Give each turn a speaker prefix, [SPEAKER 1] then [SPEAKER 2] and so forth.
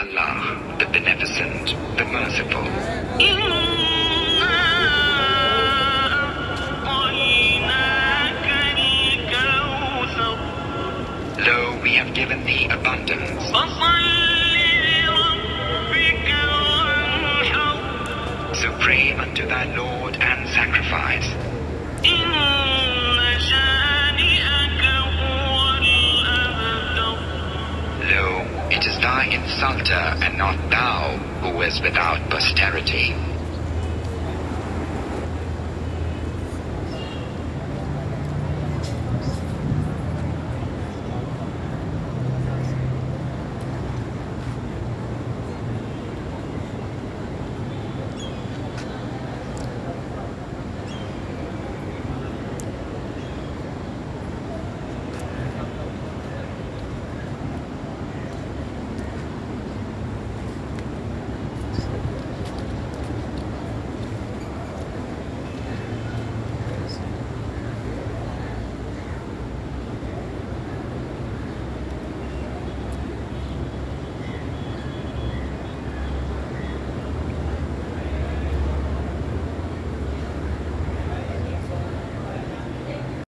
[SPEAKER 1] Allah, the Beneficent, the Merciful. Lo, we have given thee abundance. So pray unto thy Lord and sacrifice. Lo, it is thy insulter and not thou who is without posterity.